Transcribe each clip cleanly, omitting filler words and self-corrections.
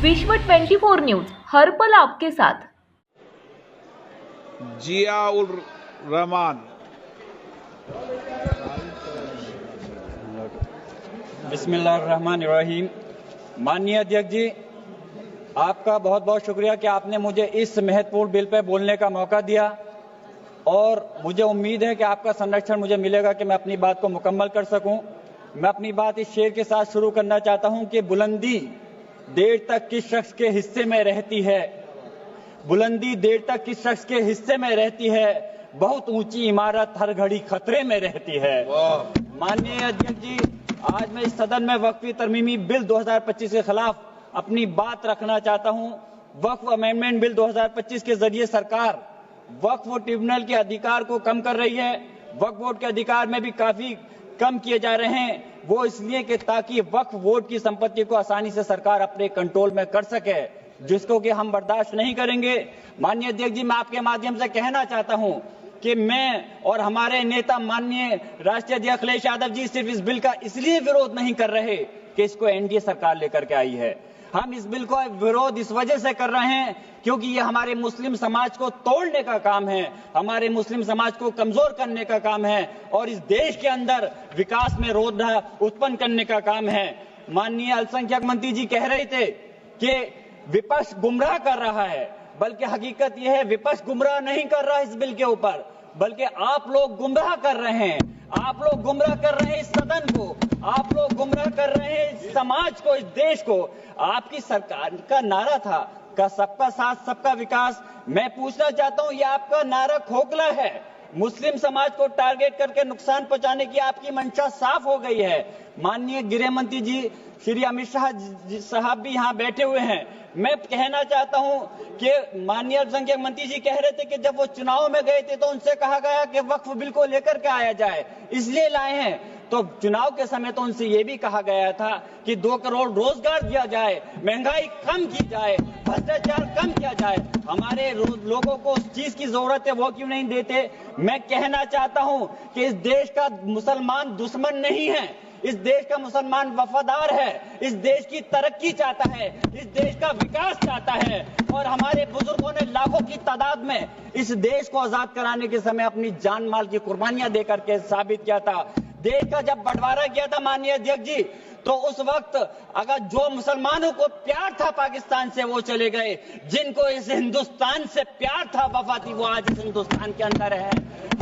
विश्व 24 न्यूज हर पल आपके साथ। जियाउर रहमान। बिस्मिल्लाहिर्रहमानिर्रहीम। माननीय अध्यक्ष जी, आपका बहुत बहुत शुक्रिया कि आपने मुझे इस महत्वपूर्ण बिल पर बोलने का मौका दिया और मुझे उम्मीद है कि आपका संरक्षण मुझे मिलेगा कि मैं अपनी बात को मुकम्मल कर सकूं। मैं अपनी बात इस शेर के साथ शुरू करना चाहता हूं कि बुलंदी देर तक किस शख्स के हिस्से में रहती है, बुलंदी देर तक किस शख्स के हिस्से में रहती है, बहुत ऊंची इमारत हर घड़ी खतरे में रहती है। माननीय अध्यक्ष जी, आज मैं इस सदन में वक्फी तरमीमी बिल 2025 के खिलाफ अपनी बात रखना चाहता हूं। वक्फ अमेंडमेंट बिल 2025 के जरिए सरकार वक्फ ट्रिब्यूनल के अधिकार को कम कर रही है। वक्फ बोर्ड के अधिकार में भी काफी कम किए जा रहे हैं। वो इसलिए कि ताकि वक्फ बोर्ड की संपत्ति को आसानी से सरकार अपने कंट्रोल में कर सके, जिसको कि हम बर्दाश्त नहीं करेंगे। माननीय अध्यक्ष जी, मैं आपके माध्यम से कहना चाहता हूं कि मैं और हमारे नेता माननीय राष्ट्रीय अध्यक्ष अखिलेश यादव जी सिर्फ इस बिल का इसलिए विरोध नहीं कर रहे कि इसको एनडीए सरकार लेकर के आई है। हम इस बिल को विरोध इस वजह से कर रहे हैं क्योंकि ये हमारे मुस्लिम समाज को तोड़ने का काम है, हमारे मुस्लिम समाज को कमजोर करने का काम है और इस देश के अंदर विकास में रोधा उत्पन्न करने का काम है। माननीय अल्पसंख्यक मंत्री जी कह रहे थे कि विपक्ष गुमराह कर रहा है, बल्कि हकीकत यह है विपक्ष गुमराह नहीं कर रहा इस बिल के ऊपर, बल्कि आप लोग गुमराह कर रहे हैं। आप लोग गुमराह कर रहे हैं इस सदन को, आप लोग गुमराह कर रहे हैं इस समाज को, इस देश को। आपकी सरकार का नारा था का सबका साथ सबका विकास। मैं पूछना चाहता हूं, यह आपका नारा खोखला है। मुस्लिम समाज को टारगेट करके नुकसान पहुंचाने की आपकी मंशा साफ हो गई है। माननीय गृह मंत्री जी श्री अमित शाह साहब भी यहाँ बैठे हुए हैं। मैं कहना चाहता हूं कि माननीय अल्पसंख्यक मंत्री जी कह रहे थे कि जब वो चुनाव में गए थे तो उनसे कहा गया कि वक्फ बिल को लेकर के आया जाए, इसलिए लाए हैं। तो चुनाव के समय तो उनसे ये भी कहा गया था कि 2 करोड़ रोजगार दिया जाए, महंगाई कम की जाए, भ्रष्टाचार कम किया जाए। हमारे लोगों को उस चीज की जरूरत है, वो क्यों नहीं देते? मैं कहना चाहता हूं कि इस देश का मुसलमान दुश्मन नहीं है, इस देश का मुसलमान वफादार है, इस देश की तरक्की चाहता है, इस देश का विकास चाहता है। और हमारे बुजुर्गों ने लाखों की तादाद में इस देश को आजाद कराने के समय अपनी जान माल की कुर्बानियां देकर के साबित किया था। देश का जब बंटवारा किया था माननीय अध्यक्ष जी, तो उस वक्त अगर जो मुसलमानों को प्यार था पाकिस्तान से वो चले गए, जिनको इस हिंदुस्तान से प्यार था, वफा थी, वो आज इस हिंदुस्तान के अंदर है।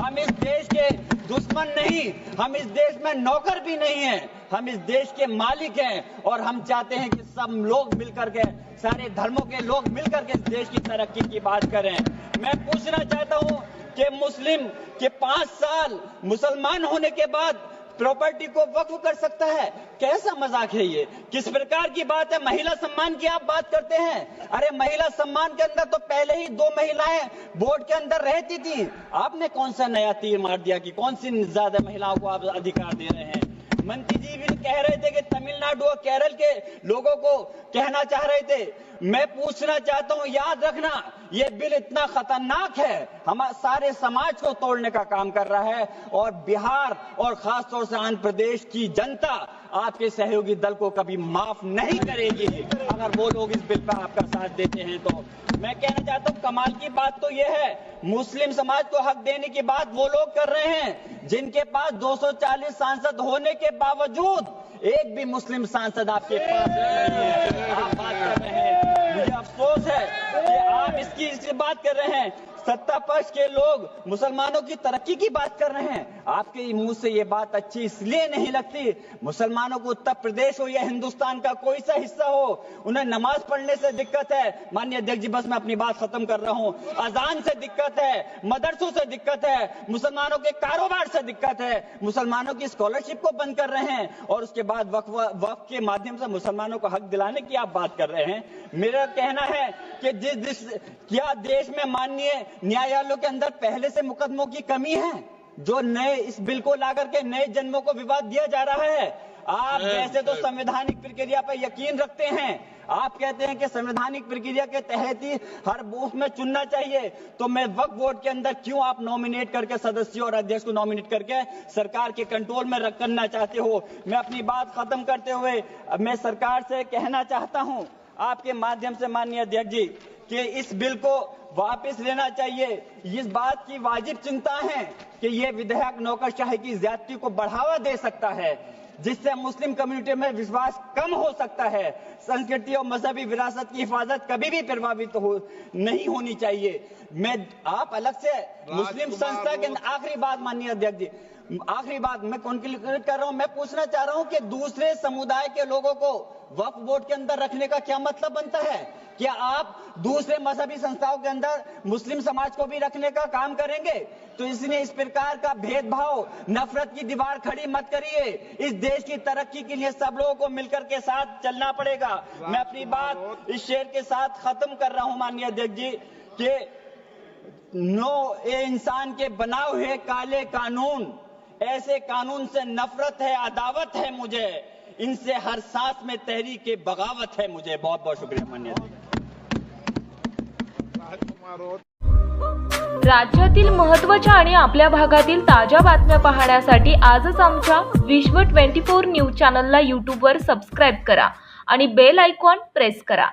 हम इस देश के दुश्मन नहीं, हम इस देश में नौकर भी नहीं हैं, हम इस देश के मालिक हैं और हम चाहते हैं कि सब लोग मिलकर के, सारे धर्मों के लोग मिलकर के इस देश की तरक्की की बात करें। मैं पूछना चाहता हूं कि मुस्लिम के 5 साल मुसलमान होने के बाद प्रॉपर्टी को वक्फ कर सकता है? कैसा मजाक है ये? किस प्रकार की बात है? महिला सम्मान की आप बात करते हैं। अरे महिला सम्मान के अंदर तो पहले ही 2 महिलाएं बोर्ड के अंदर रहती थी। आपने कौन सा नया तीर मार दिया कि कौन सी ज्यादा महिलाओं को आप अधिकार दे रहे हैं? मंत्री जी भी कह रहे थे कि तमिलनाडु और केरल के लोगों को कहना चाह रहे थे। मैं पूछना चाहता हूं, याद रखना, यह बिल इतना खतरनाक है, हमारे सारे समाज को तोड़ने का काम कर रहा है और बिहार और खासतौर से आंध्र प्रदेश की जनता आपके सहयोगी दल को कभी माफ नहीं करेगी अगर वो लोग इस बिल पर आपका साथ देते हैं। तो मैं कहना चाहता हूं, कमाल की बात तो यह है, मुस्लिम समाज को हक देने की बात वो लोग कर रहे हैं जिनके पास 240 सांसद होने के बावजूद एक भी मुस्लिम सांसद आपके पास नहीं है। आप बात कर रहे हैं, मुझे अफसोस है कि आप इसकी बात कर रहे हैं। सत्ता पक्ष के लोग मुसलमानों की तरक्की की बात कर रहे हैं। आपके मुंह से ये बात अच्छी इसलिए नहीं लगती, मुसलमानों को उत्तर प्रदेश हो या हिंदुस्तान का कोई सा हिस्सा हो, उन्हें नमाज पढ़ने से दिक्कत है। माननीय अध्यक्ष जी, बस मैं अपनी बात खत्म कर रहा हूं। अजान से दिक्कत है, मदरसों से दिक्कत है, मुसलमानों के कारोबार से दिक्कत है, मुसलमानों की स्कॉलरशिप को बंद कर रहे हैं और उसके बाद वक्फ के माध्यम से मुसलमानों को हक दिलाने की आप बात कर रहे हैं। मेरा कहना है कि क्या देश में माननीय न्यायालयों के अंदर पहले से मुकदमों की कमी है जो नए इस बिल को लाकर के नए जन्मों को विवाद दिया जा रहा है? आप वैसे तो संवैधानिक प्रक्रिया पर यकीन रखते हैं, आप कहते हैं कि संवैधानिक प्रक्रिया के तहत ही हर बूथ में चुनना चाहिए, तो मैं वक्फ बोर्ड के अंदर क्यों आप नॉमिनेट करके सदस्यों और अध्यक्ष को नॉमिनेट करके सरकार के कंट्रोल में करना चाहते हो? मैं अपनी बात खत्म करते हुए मैं सरकार से कहना चाहता हूं, आपके माध्यम से माननीय अध्यक्ष जी कि इस बिल को वापस लेना चाहिए। इस बात की वाजिब चिंता है कि यह विधेयक नौकरशाही की ज्यादती को बढ़ावा दे सकता है, जिससे मुस्लिम कम्युनिटी में विश्वास कम हो सकता है। संस्कृति और मजहबी विरासत की हिफाजत कभी भी प्रभावित नहीं होनी चाहिए। आप अलग से मुस्लिम संस्था के आखिरी बात माननीय अध्यक्ष जी, आखिरी बात मैं कंक्लूड कर रहा हूं। मैं पूछना चाह रहा हूं कि दूसरे समुदाय के लोगों को वक्फ बोर्ड के अंदर रखने का क्या मतलब बनता है? क्या आप दूसरे मजहबी संस्थाओं के अंदर मुस्लिम समाज को भी रखने का काम करेंगे? तो इसलिए इस प्रकार का भेदभाव, नफरत की दीवार खड़ी मत करिए। इस देश की तरक्की के लिए सब लोगों को मिलकर के साथ चलना पड़ेगा। मैं अपनी बात इस शेर के साथ खत्म कर रहा हूं माननीय अध्यक्ष जी कि ये इंसान के बनाए हुए काले कानून, ऐसे कानून से नफरत है, अदावत है मुझे। इनसे हर सांस में तहरीक के बगावत है मुझे। बहुत बहुत शुक्रिया माननीय अध्यक्ष। राज्यातील महत्त्वाच्या आणि आपल्या भागातील ताज्या बातम्या पाहण्यासाठी आजच आमच्या विश्व 24 न्यूज चॅनलला यूट्यूबवर सबस्क्राईब करा आणि बेल आयकॉन प्रेस करा।